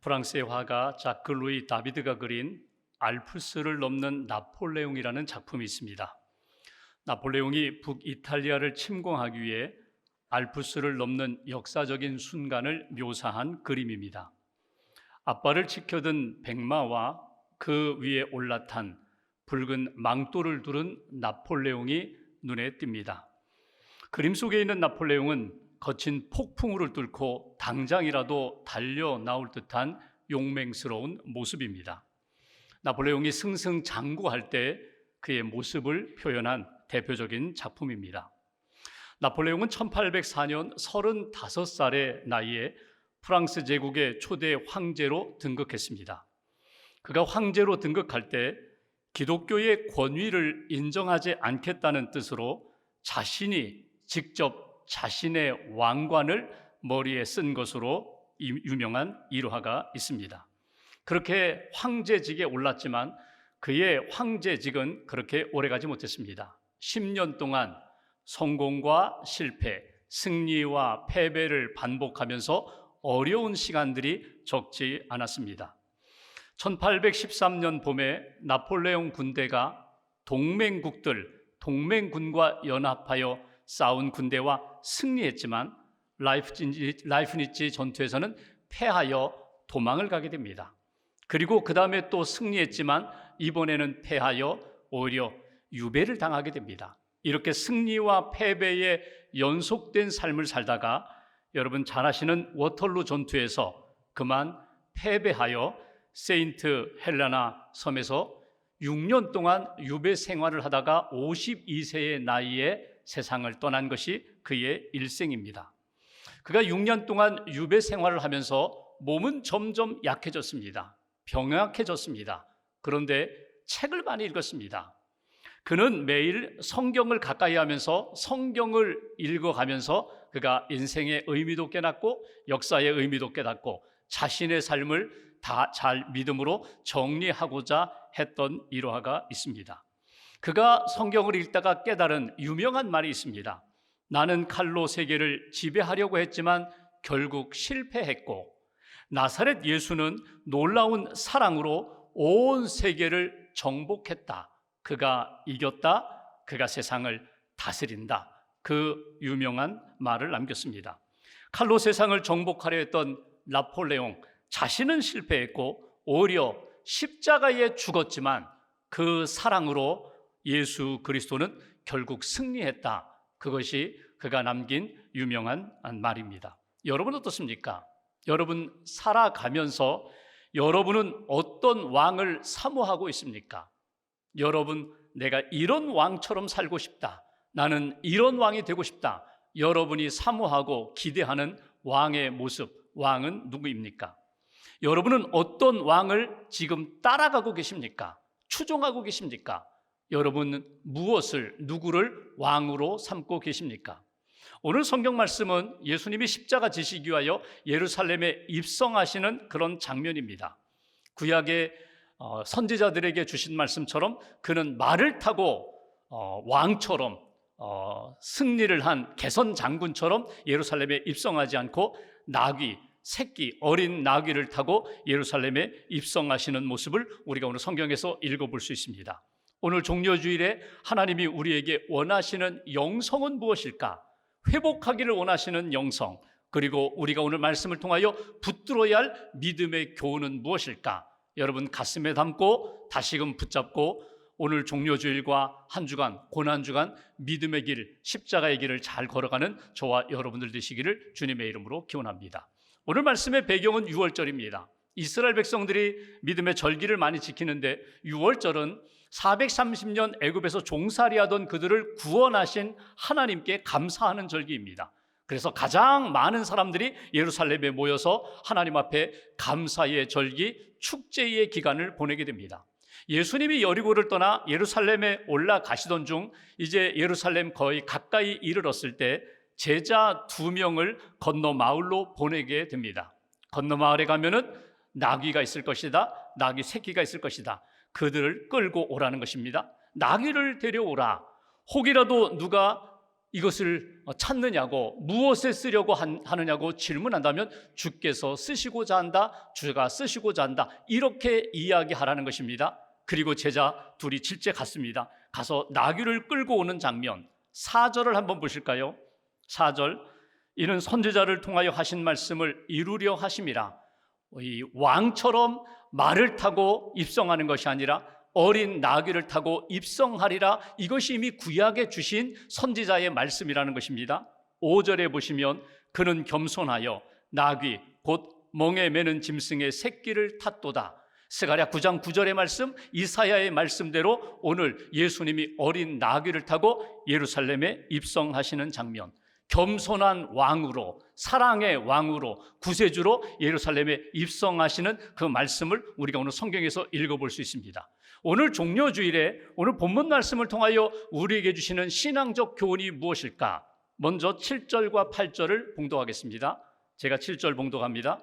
프랑스의 화가 자크 루이 다비드가 그린 알프스를 넘는 나폴레옹이라는 작품이 있습니다. 나폴레옹이 북이탈리아를 침공하기 위해 알프스를 넘는 역사적인 순간을 묘사한 그림입니다. 앞발을 치켜든 백마와 그 위에 올라탄 붉은 망토를 두른 나폴레옹이 눈에 띕니다. 그림 속에 있는 나폴레옹은 거친 폭풍우를 뚫고 당장이라도 달려 나올 듯한 용맹스러운 모습입니다. 나폴레옹이 승승장구할 때 그의 모습을 표현한 대표적인 작품입니다. 나폴레옹은 1804년 35살의 나이에 프랑스 제국의 초대 황제로 등극했습니다. 그가 황제로 등극할 때 기독교의 권위를 인정하지 않겠다는 뜻으로 자신이 직접 자신의 왕관을 머리에 쓴 것으로 유명한 일화가 있습니다. 그렇게 황제직에 올랐지만 그의 황제직은 그렇게 오래가지 못했습니다. 10년 동안 성공과 실패, 승리와 패배를 반복하면서 어려운 시간들이 적지 않았습니다. 1813년 봄에 나폴레옹 군대가 동맹군과 연합하여 싸운 군대와 승리했지만 라이프니츠 전투에서는 패하여 도망을 가게 됩니다. 그리고 그 다음에 또 승리했지만 이번에는 패하여 오히려 유배를 당하게 됩니다. 이렇게 승리와 패배의 연속된 삶을 살다가 여러분 잘 아시는 워털루 전투에서 그만 패배하여 세인트 헬레나 섬에서 6년 동안 유배 생활을 하다가 52세의 나이에 세상을 떠난 것이 그의 일생입니다. 그가 6년 동안 유배 생활을 하면서 몸은 점점 약해졌습니다. 병약해졌습니다. 그런데 책을 많이 읽었습니다. 그는 매일 성경을 가까이 하면서 성경을 읽어가면서 그가 인생의 의미도 깨닫고 역사의 의미도 깨닫고 자신의 삶을 다 잘 믿음으로 정리하고자 했던 일화가 있습니다. 그가 성경을 읽다가 깨달은 유명한 말이 있습니다. 나는 칼로 세계를 지배하려고 했지만 결국 실패했고 나사렛 예수는 놀라운 사랑으로 온 세계를 정복했다. 그가 이겼다. 그가 세상을 다스린다. 그 유명한 말을 남겼습니다. 칼로 세상을 정복하려 했던 나폴레옹 자신은 실패했고 오히려 십자가에 죽었지만 그 사랑으로 예수 그리스도는 결국 승리했다. 그것이 그가 남긴 유명한 말입니다. 여러분 어떻습니까? 여러분 살아가면서 여러분은 어떤 왕을 사모하고 있습니까? 여러분 내가 이런 왕처럼 살고 싶다. 나는 이런 왕이 되고 싶다. 여러분이 사모하고 기대하는 왕의 모습, 왕은 누구입니까? 여러분은 어떤 왕을 지금 따라가고 계십니까? 추종하고 계십니까? 여러분은 누구를 왕으로 삼고 계십니까? 오늘 성경 말씀은 예수님이 십자가 지시기 위하여 예루살렘에 입성하시는 그런 장면입니다. 구약의 선지자들에게 주신 말씀처럼 그는 말을 타고 왕처럼 승리를 한 개선 장군처럼 예루살렘에 입성하지 않고 어린 나귀를 타고 예루살렘에 입성하시는 모습을 우리가 오늘 성경에서 읽어볼 수 있습니다. 오늘 종려주일에 하나님이 우리에게 원하시는 영성은 무엇일까? 회복하기를 원하시는 영성, 그리고 우리가 오늘 말씀을 통하여 붙들어야 할 믿음의 교훈은 무엇일까? 여러분 가슴에 담고 다시금 붙잡고 오늘 종려주일과 한 주간, 고난주간 믿음의 길, 십자가의 길을 잘 걸어가는 저와 여러분들 되시기를 주님의 이름으로 기원합니다. 오늘 말씀의 배경은 유월절입니다. 이스라엘 백성들이 믿음의 절기를 많이 지키는데 유월절은 430년 애굽에서 종살이하던 그들을 구원하신 하나님께 감사하는 절기입니다. 그래서 가장 많은 사람들이 예루살렘에 모여서 하나님 앞에 감사의 절기, 축제의 기간을 보내게 됩니다. 예수님이 여리고를 떠나 예루살렘에 올라가시던 중 이제 예루살렘 거의 가까이 이르렀을 때 제자 2명을 건너 마을로 보내게 됩니다. 건너 마을에 가면은 나귀가 있을 것이다. 나귀 새끼가 있을 것이다. 그들을 끌고 오라는 것입니다. 나귀를 데려오라. 혹이라도 누가 이것을 찾느냐고, 무엇에 쓰려고 하느냐고 질문한다면 주께서 쓰시고자 한다, 주가 쓰시고자 한다, 이렇게 이야기하라는 것입니다. 그리고 제자 둘이 질제 갔습니다. 가서 나귀를 끌고 오는 장면, 4절을 한번 보실까요? 4절, 이는 선지자를 통하여 하신 말씀을 이루려 하심이라. 이 왕처럼 말을 타고 입성하는 것이 아니라 어린 나귀를 타고 입성하리라. 이것이 이미 구약에 주신 선지자의 말씀이라는 것입니다. 5절에 보시면 그는 겸손하여 나귀 곧 멍에 매는 짐승의 새끼를 탔도다. 스가랴 9장 9절의 말씀, 이사야의 말씀대로 오늘 예수님이 어린 나귀를 타고 예루살렘에 입성하시는 장면, 겸손한 왕으로, 사랑의 왕으로, 구세주로 예루살렘에 입성하시는 그 말씀을 우리가 오늘 성경에서 읽어볼 수 있습니다. 오늘 종려주일에 오늘 본문 말씀을 통하여 우리에게 주시는 신앙적 교훈이 무엇일까? 먼저 7절과 8절을 봉독하겠습니다. 제가 7절 봉독합니다.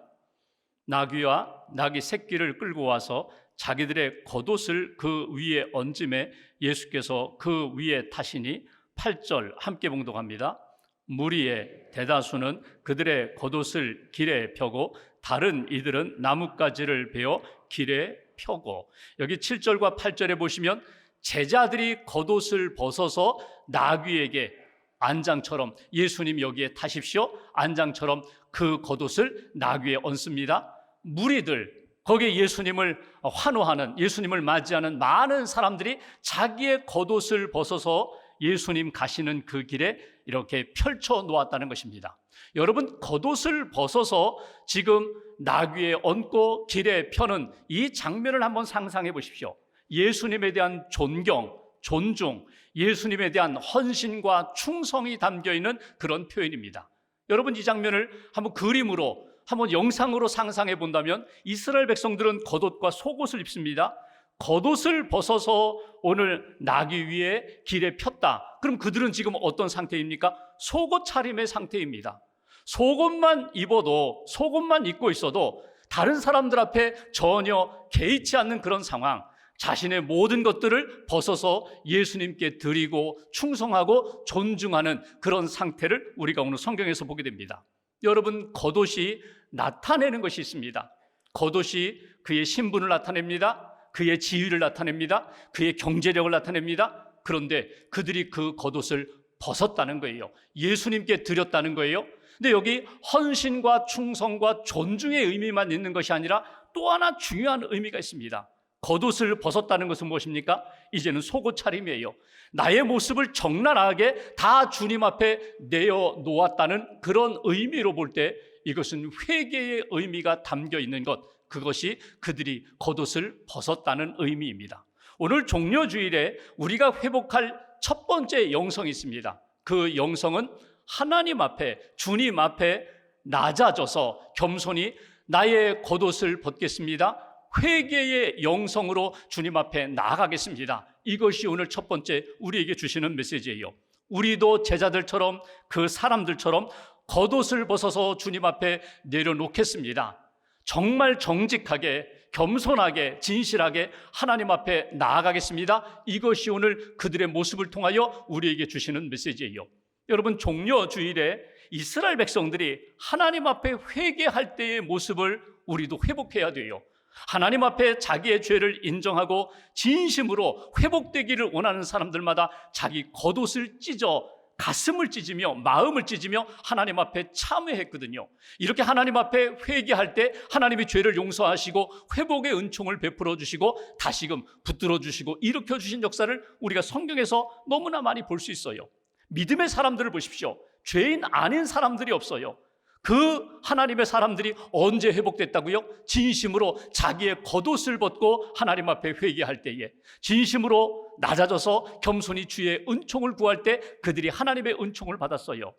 나귀와 나귀 새끼를 끌고 와서 자기들의 겉옷을 그 위에 얹음에 예수께서 그 위에 타시니. 8절 함께 봉독합니다. 무리의 대다수는 그들의 겉옷을 길에 펴고 다른 이들은 나뭇가지를 베어 길에 펴고. 여기 7절과 8절에 보시면 제자들이 겉옷을 벗어서 나귀에게 안장처럼, 예수님 여기에 타십시오, 안장처럼 그 겉옷을 나귀에 얹습니다. 무리들, 거기에 예수님을 환호하는, 예수님을 맞이하는 많은 사람들이 자기의 겉옷을 벗어서 예수님 가시는 그 길에 이렇게 펼쳐 놓았다는 것입니다. 여러분, 겉옷을 벗어서 지금 나귀에 얹고 길에 펴는 이 장면을 한번 상상해 보십시오. 예수님에 대한 존경, 존중, 예수님에 대한 헌신과 충성이 담겨있는 그런 표현입니다. 여러분, 이 장면을 한번 그림으로, 한번 영상으로 상상해 본다면 이스라엘 백성들은 겉옷과 속옷을 입습니다. 겉옷을 벗어서 오늘 나귀 위에 길에 폈다. 그럼 그들은 지금 어떤 상태입니까? 속옷 차림의 상태입니다. 속옷만 입어도, 속옷만 입고 있어도 다른 사람들 앞에 전혀 개의치 않는 그런 상황, 자신의 모든 것들을 벗어서 예수님께 드리고 충성하고 존중하는 그런 상태를 우리가 오늘 성경에서 보게 됩니다. 여러분, 겉옷이 나타내는 것이 있습니다. 겉옷이 그의 신분을 나타냅니다. 그의 지위를 나타냅니다. 그의 경제력을 나타냅니다. 그런데 그들이 그 겉옷을 벗었다는 거예요. 예수님께 드렸다는 거예요. 근데 여기 헌신과 충성과 존중의 의미만 있는 것이 아니라 또 하나 중요한 의미가 있습니다. 겉옷을 벗었다는 것은 무엇입니까? 이제는 속옷 차림이에요. 나의 모습을 적나라하게 다 주님 앞에 내어놓았다는 그런 의미로 볼 때 이것은 회개의 의미가 담겨 있는 것, 그것이 그들이 겉옷을 벗었다는 의미입니다. 오늘 종려주일에 우리가 회복할 첫 번째 영성이 있습니다. 그 영성은 하나님 앞에, 주님 앞에 낮아져서 겸손히 나의 겉옷을 벗겠습니다, 회개의 영성으로 주님 앞에 나아가겠습니다. 이것이 오늘 첫 번째 우리에게 주시는 메시지예요. 우리도 제자들처럼, 그 사람들처럼 겉옷을 벗어서 주님 앞에 내려놓겠습니다. 정말 정직하게, 겸손하게, 진실하게 하나님 앞에 나아가겠습니다. 이것이 오늘 그들의 모습을 통하여 우리에게 주시는 메시지예요. 여러분, 종려주일에 이스라엘 백성들이 하나님 앞에 회개할 때의 모습을 우리도 회복해야 돼요. 하나님 앞에 자기의 죄를 인정하고 진심으로 회복되기를 원하는 사람들마다 자기 겉옷을 찢어 가슴을 찢으며 마음을 찢으며 하나님 앞에 참회했거든요. 이렇게 하나님 앞에 회개할 때 하나님이 죄를 용서하시고 회복의 은총을 베풀어 주시고 다시금 붙들어 주시고 일으켜 주신 역사를 우리가 성경에서 너무나 많이 볼 수 있어요. 믿음의 사람들을 보십시오. 죄인 아닌 사람들이 없어요. 그 하나님의 사람들이 언제 회복됐다고요? 진심으로 자기의 겉옷을 벗고 하나님 앞에 회개할 때에, 진심으로 낮아져서 겸손히 주의 은총을 구할 때 그들이 하나님의 은총을 받았어요.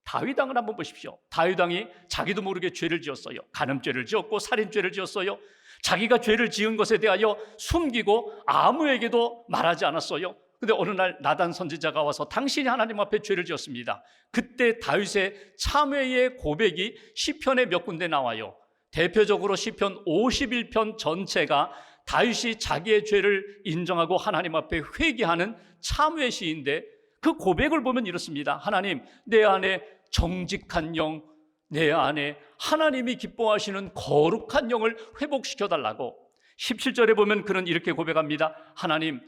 다윗 왕을 한번 보십시오. 다윗 왕이 자기도 모르게 죄를 지었어요. 간음죄를 지었고 살인죄를 지었어요. 자기가 죄를 지은 것에 대하여 숨기고 아무에게도 말하지 않았어요. 근데 어느 날 나단 선지자가 와서 당신이 하나님 앞에 죄를 지었습니다. 그때 다윗의 참회의 고백이 시편에 몇 군데 나와요. 대표적으로 시편 51편 전체가 다윗이 자기의 죄를 인정하고 하나님 앞에 회개하는 참회 시인데, 그 고백을 보면 이렇습니다. 하나님, 내 안에 정직한 영, 내 안에 하나님이 기뻐하시는 거룩한 영을 회복시켜달라고. 17절에 보면 그는 이렇게 고백합니다. 하나님,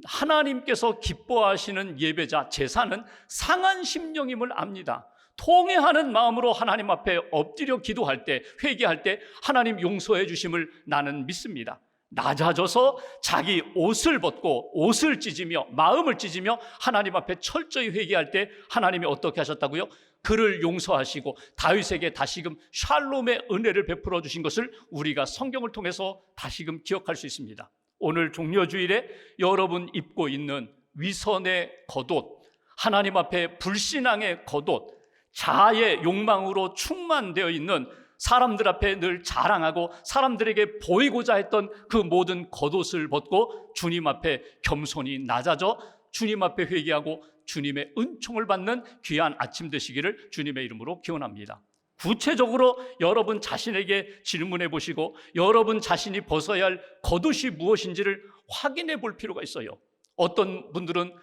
하나님께서 기뻐하시는 예배자, 제사는 상한 심령임을 압니다. 통회하는 마음으로 하나님 앞에 엎드려 기도할 때, 회개할 때 하나님 용서해 주심을 나는 믿습니다. 낮아져서 자기 옷을 벗고 옷을 찢으며 마음을 찢으며 하나님 앞에 철저히 회개할 때 하나님이 어떻게 하셨다고요? 그를 용서하시고 다윗에게 다시금 샬롬의 은혜를 베풀어 주신 것을 우리가 성경을 통해서 다시금 기억할 수 있습니다. 오늘 종려주일에 여러분 입고 있는 위선의 겉옷, 하나님 앞에 불신앙의 겉옷, 자아의 욕망으로 충만되어 있는, 사람들 앞에 늘 자랑하고 사람들에게 보이고자 했던 그 모든 겉옷을 벗고 주님 앞에 겸손히 낮아져 주님 앞에 회개하고 주님의 은총을 받는 귀한 아침 되시기를 주님의 이름으로 기원합니다. 구체적으로 여러분 자신에게 질문해 보시고 여러분 자신이 벗어야 할 겉옷이 무엇인지를 확인해 볼 필요가 있어요. 어떤 분들은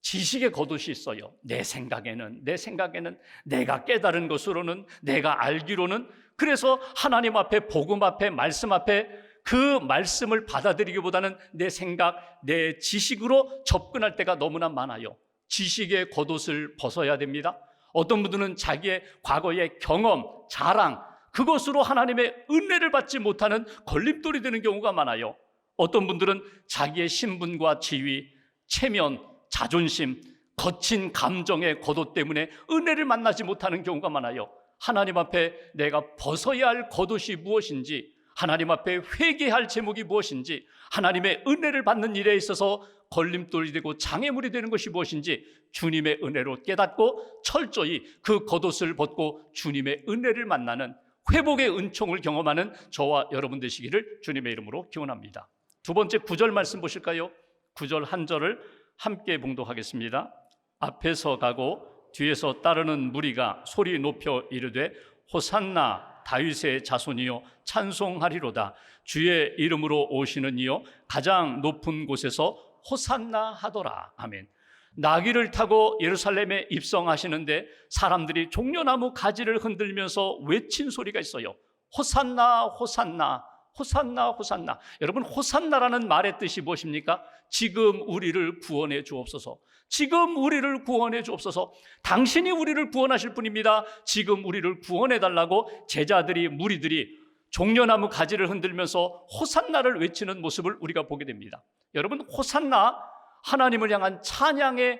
지식의 겉옷이 있어요. 내 생각에는 내가 깨달은 것으로는, 내가 알기로는. 그래서 하나님 앞에, 복음 앞에, 말씀 앞에 그 말씀을 받아들이기보다는 내 생각, 내 지식으로 접근할 때가 너무나 많아요. 지식의 겉옷을 벗어야 됩니다. 어떤 분들은 자기의 과거의 경험, 자랑, 그것으로 하나님의 은혜를 받지 못하는 걸림돌이 되는 경우가 많아요. 어떤 분들은 자기의 신분과 지위, 체면, 자존심, 거친 감정의 겉옷 때문에 은혜를 만나지 못하는 경우가 많아요. 하나님 앞에 내가 벗어야 할 겉옷이 무엇인지, 하나님 앞에 회개할 제목이 무엇인지, 하나님의 은혜를 받는 일에 있어서 걸림돌이 되고 장애물이 되는 것이 무엇인지 주님의 은혜로 깨닫고 철저히 그 겉옷을 벗고 주님의 은혜를 만나는, 회복의 은총을 경험하는 저와 여러분 되시기를 주님의 이름으로 기원합니다. 두 번째 9절 말씀 보실까요? 9절 한 절을 함께 봉독하겠습니다. 앞에서 가고 뒤에서 따르는 무리가 소리 높여 이르되 호산나 다윗의 자손이요 찬송하리로다. 주의 이름으로 오시는 이요 가장 높은 곳에서 호산나 하더라. 아멘. 나귀를 타고 예루살렘에 입성하시는데 사람들이 종려나무 가지를 흔들면서 외친 소리가 있어요. 호산나 호산나 호산나 호산나. 여러분, 호산나라는 말의 뜻이 무엇입니까? 지금 우리를 구원해 주옵소서. 지금 우리를 구원해 주옵소서. 당신이 우리를 구원하실 분입니다. 지금 우리를 구원해 달라고 제자들이, 무리들이 종려나무 가지를 흔들면서 호산나를 외치는 모습을 우리가 보게 됩니다. 여러분, 호산나, 하나님을 향한 찬양의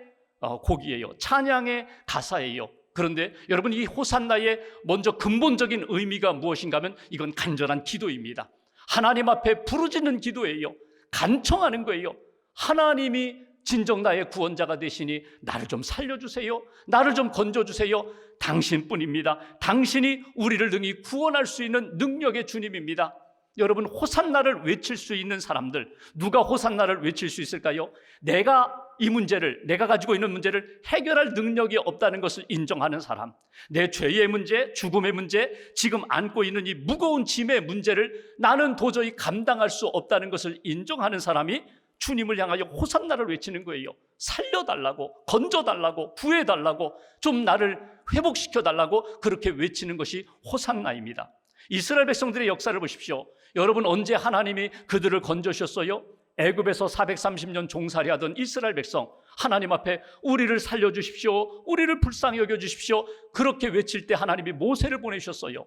곡이에요. 찬양의 가사예요. 그런데 여러분, 이 호산나의 먼저 근본적인 의미가 무엇인가 하면 이건 간절한 기도입니다. 하나님 앞에 부르짖는 기도예요. 간청하는 거예요. 하나님이 진정 나의 구원자가 되시니 나를 좀 살려주세요. 나를 좀 건져주세요. 당신뿐입니다. 당신이 우리를 능히 구원할 수 있는 능력의 주님입니다. 여러분, 호산나를 외칠 수 있는 사람들, 누가 호산나를 외칠 수 있을까요? 내가 이 문제를, 내가 가지고 있는 문제를 해결할 능력이 없다는 것을 인정하는 사람, 내 죄의 문제, 죽음의 문제, 지금 안고 있는 이 무거운 짐의 문제를 나는 도저히 감당할 수 없다는 것을 인정하는 사람이 주님을 향하여 호산나를 외치는 거예요. 살려달라고, 건져달라고, 구해달라고, 좀 나를 회복시켜달라고 그렇게 외치는 것이 호산나입니다. 이스라엘 백성들의 역사를 보십시오. 여러분, 언제 하나님이 그들을 건져주셨어요? 애굽에서 430년 종살이 하던 이스라엘 백성, 하나님 앞에 우리를 살려주십시오, 우리를 불쌍히 여겨주십시오, 그렇게 외칠 때 하나님이 모세를 보내주셨어요.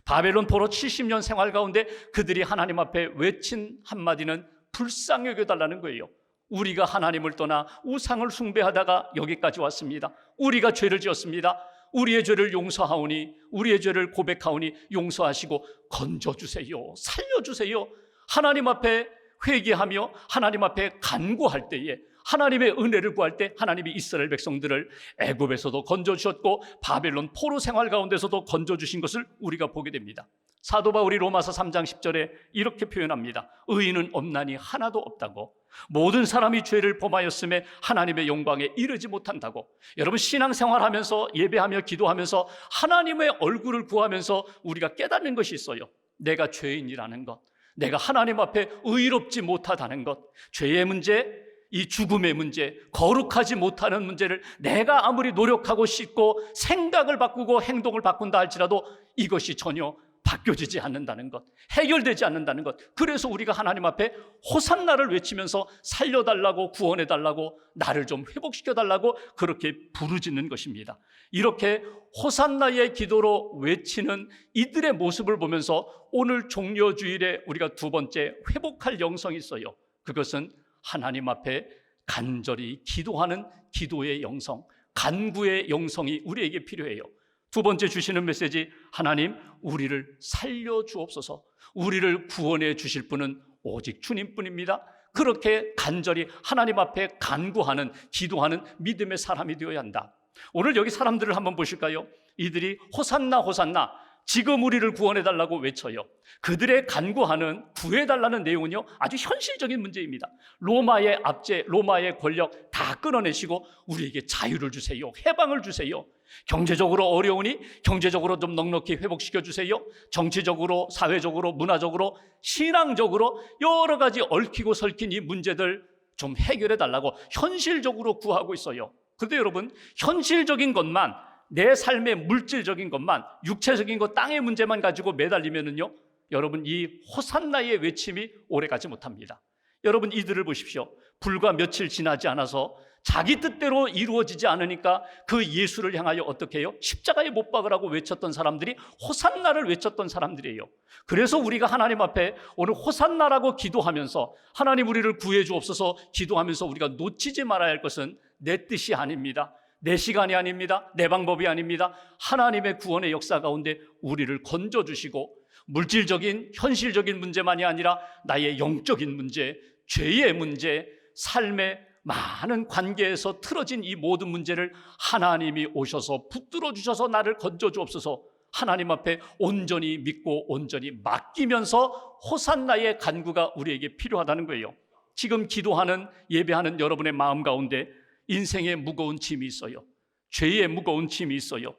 바벨론 포로 70년 생활 가운데 그들이 하나님 앞에 외친 한마디는 불쌍히 여겨달라는 거예요. 우리가 하나님을 떠나 우상을 숭배하다가 여기까지 왔습니다. 우리가 죄를 지었습니다. 우리의 죄를 용서하오니, 우리의 죄를 고백하오니 용서하시고 건져주세요, 살려주세요. 하나님 앞에 회개하며 하나님 앞에 간구할 때에, 하나님의 은혜를 구할 때 하나님이 이스라엘 백성들을 애굽에서도 건져주셨고 바벨론 포로 생활 가운데서도 건져주신 것을 우리가 보게 됩니다. 사도 바울이 로마서 3장 10절에 이렇게 표현합니다. 의인은 없나니 하나도 없다고. 모든 사람이 죄를 범하였음에 하나님의 영광에 이르지 못한다고. 여러분, 신앙생활하면서 예배하며 기도하면서 하나님의 얼굴을 구하면서 우리가 깨닫는 것이 있어요. 내가 죄인이라는 것, 내가 하나님 앞에 의롭지 못하다는 것, 죄의 문제, 이 죽음의 문제, 거룩하지 못하는 문제를 내가 아무리 노력하고 씻고 생각을 바꾸고 행동을 바꾼다 할지라도 이것이 전혀 바뀌어지지 않는다는 것, 해결되지 않는다는 것. 그래서 우리가 하나님 앞에 호산나를 외치면서 살려달라고, 구원해달라고, 나를 좀 회복시켜달라고 그렇게 부르짖는 것입니다. 이렇게 호산나의 기도로 외치는 이들의 모습을 보면서 오늘 종려주일에 우리가 두 번째 회복할 영성이 있어요. 그것은 하나님 앞에 간절히 기도하는 기도의 영성, 간구의 영성이 우리에게 필요해요. 두 번째 주시는 메시지, 하나님 우리를 살려주옵소서. 우리를 구원해 주실 분은 오직 주님뿐입니다. 그렇게 간절히 하나님 앞에 간구하는, 기도하는 믿음의 사람이 되어야 한다. 오늘 여기 사람들을 한번 보실까요? 이들이 호산나 호산나, 지금 우리를 구원해달라고 외쳐요. 그들의 간구하는, 구해달라는 내용은요 아주 현실적인 문제입니다. 로마의 압제, 로마의 권력 다 끊어내시고 우리에게 자유를 주세요, 해방을 주세요. 경제적으로 어려우니 경제적으로 좀 넉넉히 회복시켜 주세요. 정치적으로, 사회적으로, 문화적으로, 신앙적으로 여러 가지 얽히고 설킨 이 문제들 좀 해결해 달라고 현실적으로 구하고 있어요. 그런데 여러분, 현실적인 것만, 내 삶의 물질적인 것만, 육체적인 것, 땅의 문제만 가지고 매달리면은요, 여러분 이 호산나의 외침이 오래가지 못합니다. 여러분 이들을 보십시오. 불과 며칠 지나지 않아서 자기 뜻대로 이루어지지 않으니까 그 예수를 향하여 어떻게 해요? 십자가에 못 박으라고 외쳤던 사람들이 호산나를 외쳤던 사람들이에요. 그래서 우리가 하나님 앞에 오늘 호산나라고 기도하면서 하나님 우리를 구해 주옵소서 기도하면서 우리가 놓치지 말아야 할 것은 내 뜻이 아닙니다. 내 시간이 아닙니다. 내 방법이 아닙니다. 하나님의 구원의 역사 가운데 우리를 건져주시고 물질적인, 현실적인 문제만이 아니라 나의 영적인 문제, 죄의 문제, 삶의 많은 관계에서 틀어진 이 모든 문제를 하나님이 오셔서 붙들어 주셔서 나를 건져 주옵소서. 하나님 앞에 온전히 믿고 온전히 맡기면서 호산나의 간구가 우리에게 필요하다는 거예요. 지금 기도하는, 예배하는 여러분의 마음 가운데 인생의 무거운 짐이 있어요. 죄의 무거운 짐이 있어요.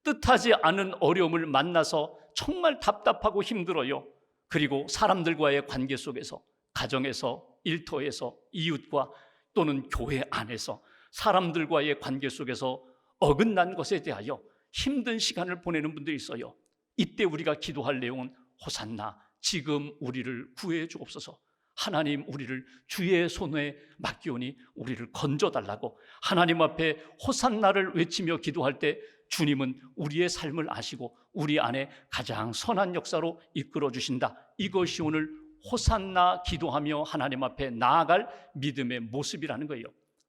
뜻하지 않은 어려움을 만나서 정말 답답하고 힘들어요. 그리고 사람들과의 관계 속에서, 가정에서, 일터에서, 이웃과 또는 교회 안에서 사람들과의 관계 속에서 어긋난 것에 대하여 힘든 시간을 보내는 분들이 있어요. 이때 우리가 기도할 내용은 호산나, 지금 우리를 구해 주옵소서. 하나님 우리를 주의 손에 맡기오니 우리를 건져달라고 하나님 앞에 호산나를 외치며 기도할 때 주님은 우리의 삶을 아시고 우리 안에 가장 선한 역사로 이끌어 주신다. 이것이 오늘 호산나 기도하며 하나님 앞에 나아갈 믿음의 모습이라는 거예요.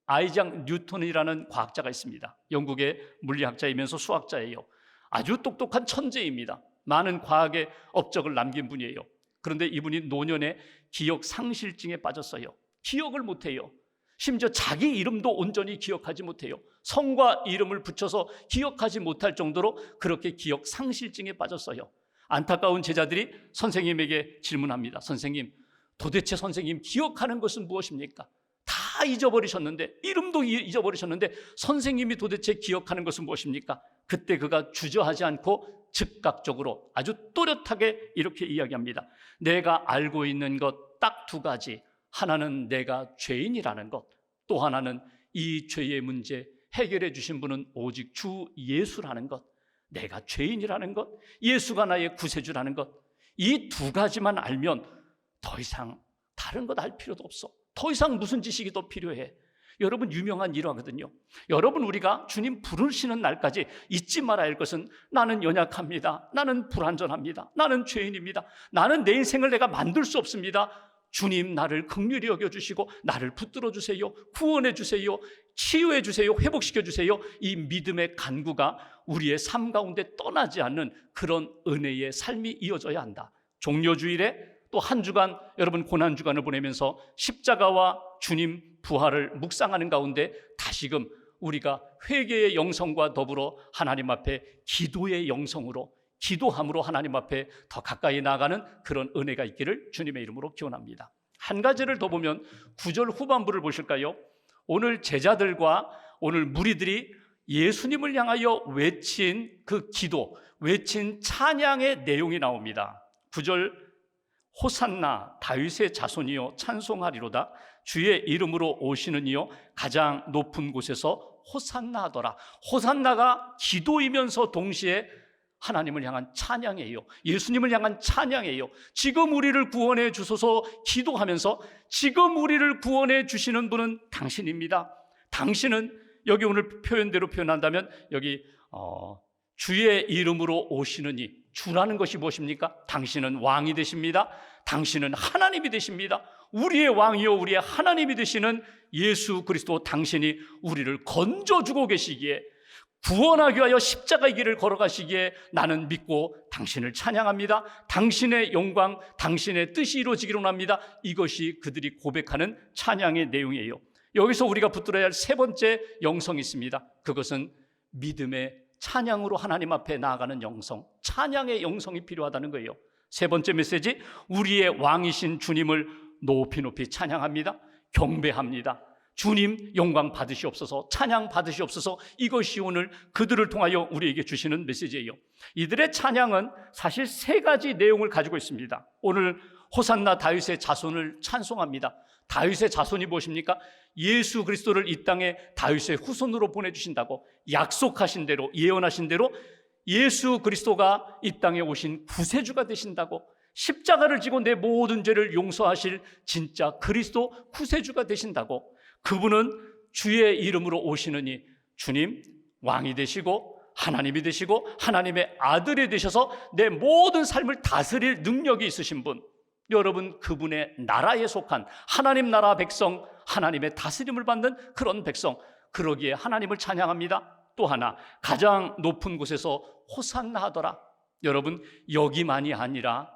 아이작 뉴턴이라는 과학자가 있습니다. 영국의 물리학자이면서 수학자예요. 아주 똑똑한 천재입니다. 많은 과학의 업적을 남긴 분이에요. 그런데 이분이 노년에 기억 상실증에 빠졌어요. 기억을 못해요. 심지어 자기 이름도 온전히 기억하지 못해요. 성과 이름을 붙여서 기억하지 못할 정도로 그렇게 기억 상실증에 빠졌어요. 안타까운 제자들이 선생님에게 질문합니다. 선생님, 도대체 선생님 기억하는 것은 무엇입니까? 다 잊어버리셨는데, 이름도 잊어버리셨는데 선생님이 도대체 기억하는 것은 무엇입니까? 그때 그가 주저하지 않고 즉각적으로 아주 또렷하게 이렇게 이야기합니다. 내가 알고 있는 것 딱 두 가지. 하나는 내가 죄인이라는 것, 또 하나는 이 죄의 문제 해결해 주신 분은 오직 주 예수라는 것. 내가 죄인이라는 것, 예수가 나의 구세주라는 것, 이 두 가지만 알면 더 이상 다른 것 알 필요도 없어. 더 이상 무슨 지식이 더 필요해? 여러분 유명한 일화거든요. 여러분 우리가 주님 부르시는 날까지 잊지 말아야 할 것은 나는 연약합니다. 나는 불완전합니다. 나는 죄인입니다. 나는 내 인생을 내가 만들 수 없습니다. 주님 나를 긍휼히 여겨주시고 나를 붙들어 주세요. 구원해 주세요. 치유해 주세요. 회복시켜 주세요. 이 믿음의 간구가 우리의 삶 가운데 떠나지 않는 그런 은혜의 삶이 이어져야 한다. 종려주일에 또 한 주간 여러분 고난주간을 보내면서 십자가와 주님 부활을 묵상하는 가운데 다시금 우리가 회개의 영성과 더불어 하나님 앞에 기도의 영성으로, 기도함으로 하나님 앞에 더 가까이 나아가는 그런 은혜가 있기를 주님의 이름으로 기원합니다. 한 가지를 더 보면 9절 후반부를 보실까요? 오늘 제자들과 오늘 무리들이 예수님을 향하여 외친 그 기도, 외친 찬양의 내용이 나옵니다. 9절 호산나 다윗의 자손이여 찬송하리로다. 주의 이름으로 오시는 이여 가장 높은 곳에서 호산나 하더라. 호산나가 기도이면서 동시에 하나님을 향한 찬양이에요. 예수님을 향한 찬양이에요. 지금 우리를 구원해 주소서 기도하면서 지금 우리를 구원해 주시는 분은 당신입니다. 당신은 여기 오늘 표현대로 표현한다면 여기 주의 이름으로 오시느니, 주라는 것이 무엇입니까? 당신은 왕이 되십니다. 당신은 하나님이 되십니다. 우리의 왕이요 우리의 하나님이 되시는 예수 그리스도 당신이 우리를 건져주고 계시기에, 구원하기 위하여 십자가의 길을 걸어가시기에 나는 믿고 당신을 찬양합니다. 당신의 영광, 당신의 뜻이 이루어지기를 원합니다. 이것이 그들이 고백하는 찬양의 내용이에요. 여기서 우리가 붙들어야 할 세 번째 영성이 있습니다. 그것은 믿음의 찬양으로 하나님 앞에 나아가는 영성, 찬양의 영성이 필요하다는 거예요. 세 번째 메시지, 우리의 왕이신 주님을 높이 높이 찬양합니다. 경배합니다. 주님 영광 받으시옵소서, 찬양 받으시옵소서. 이것이 오늘 그들을 통하여 우리에게 주시는 메시지예요. 이들의 찬양은 사실 세 가지 내용을 가지고 있습니다. 오늘 호산나 다윗의 자손을 찬송합니다. 다윗의 자손이 무엇입니까? 예수 그리스도를 이 땅에 다윗의 후손으로 보내주신다고 약속하신 대로, 예언하신 대로 예수 그리스도가 이 땅에 오신 구세주가 되신다고, 십자가를 지고 내 모든 죄를 용서하실 진짜 그리스도 구세주가 되신다고, 그분은 주의 이름으로 오시느니 주님 왕이 되시고 하나님이 되시고 하나님의 아들이 되셔서 내 모든 삶을 다스릴 능력이 있으신 분, 여러분 그분의 나라에 속한 하나님 나라 백성, 하나님의 다스림을 받는 그런 백성, 그러기에 하나님을 찬양합니다. 또 하나, 가장 높은 곳에서 호산나 하더라. 여러분 여기만이 아니라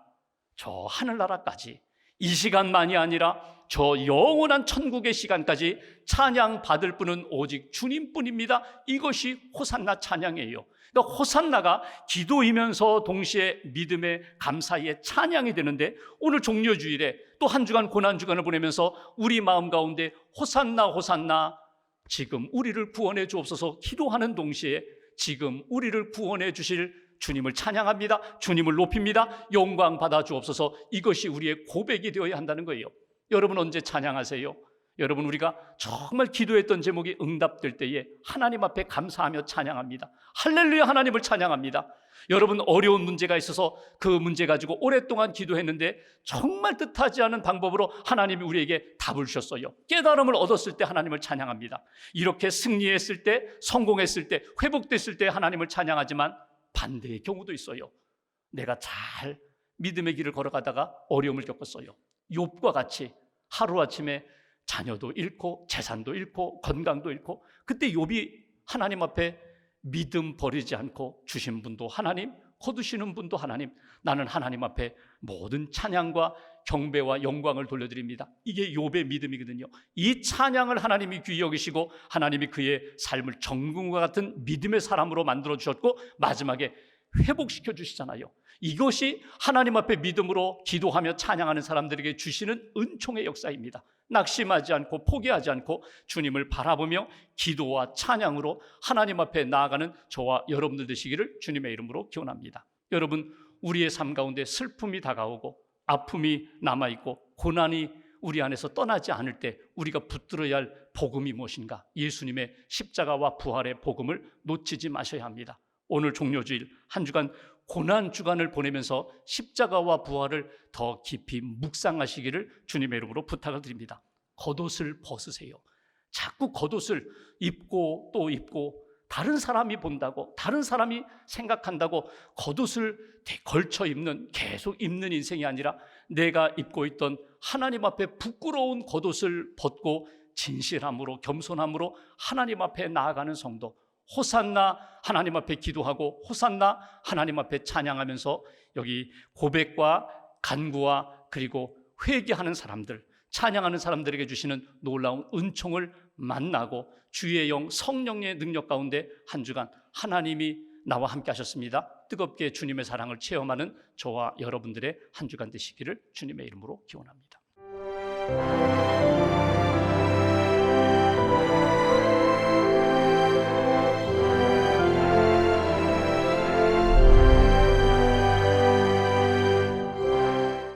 저 하늘나라까지, 이 시간만이 아니라 저 영원한 천국의 시간까지 찬양 받을 분은 오직 주님뿐입니다. 이것이 호산나 찬양이에요. 그러니까 호산나가 기도이면서 동시에 믿음의 감사의 찬양이 되는데, 오늘 종려주일에 또 한 주간 고난주간을 보내면서 우리 마음 가운데 호산나 호산나, 지금 우리를 구원해 주옵소서 기도하는 동시에 지금 우리를 구원해 주실 주님을 찬양합니다. 주님을 높입니다. 영광 받아 주옵소서. 이것이 우리의 고백이 되어야 한다는 거예요. 여러분 언제 찬양하세요? 여러분 우리가 정말 기도했던 제목이 응답될 때에 하나님 앞에 감사하며 찬양합니다. 할렐루야, 하나님을 찬양합니다. 여러분 어려운 문제가 있어서 그 문제 가지고 오랫동안 기도했는데 정말 뜻하지 않은 방법으로 하나님이 우리에게 답을 주셨어요. 깨달음을 얻었을 때 하나님을 찬양합니다. 이렇게 승리했을 때, 성공했을 때, 회복됐을 때 하나님을 찬양하지만 반대의 경우도 있어요. 내가 잘 믿음의 길을 걸어가다가 어려움을 겪었어요. 욥과 같이 하루아침에 자녀도 잃고 재산도 잃고 건강도 잃고, 그때 욥이 하나님 앞에 믿음 버리지 않고 주신 분도 하나님, 거두시는 분도 하나님, 나는 하나님 앞에 모든 찬양과 경배와 영광을 돌려드립니다. 이게 욥의 믿음이거든요. 이 찬양을 하나님이 귀히 여기시고 하나님이 그의 삶을 정금과 같은 믿음의 사람으로 만들어 주셨고 마지막에 회복시켜 주시잖아요. 이것이 하나님 앞에 믿음으로 기도하며 찬양하는 사람들에게 주시는 은총의 역사입니다. 낙심하지 않고 포기하지 않고 주님을 바라보며 기도와 찬양으로 하나님 앞에 나아가는 저와 여러분들 되시기를 주님의 이름으로 기원합니다. 여러분, 우리의 삶 가운데 슬픔이 다가오고 아픔이 남아있고 고난이 우리 안에서 떠나지 않을 때 우리가 붙들어야 할 복음이 무엇인가? 예수님의 십자가와 부활의 복음을 놓치지 마셔야 합니다. 오늘 종료주일 한 주간 고난주간을 보내면서 십자가와 부활을 더 깊이 묵상하시기를 주님의 이름으로 부탁을 드립니다. 겉옷을 벗으세요. 자꾸 겉옷을 입고 또 입고 다른 사람이 본다고, 다른 사람이 생각한다고 겉옷을 걸쳐 입는, 계속 입는 인생이 아니라 내가 입고 있던 하나님 앞에 부끄러운 겉옷을 벗고 진실함으로 겸손함으로 하나님 앞에 나아가는 성도, 호산나 하나님 앞에 기도하고 호산나 하나님 앞에 찬양하면서 여기 고백과 간구와 그리고 회개하는 사람들, 찬양하는 사람들에게 주시는 놀라운 은총을 만나고 주의 영 성령의 능력 가운데 한 주간 하나님이 나와 함께 하셨습니다. 뜨겁게 주님의 사랑을 체험하는 저와 여러분들의 한 주간 되시기를 주님의 이름으로 기원합니다.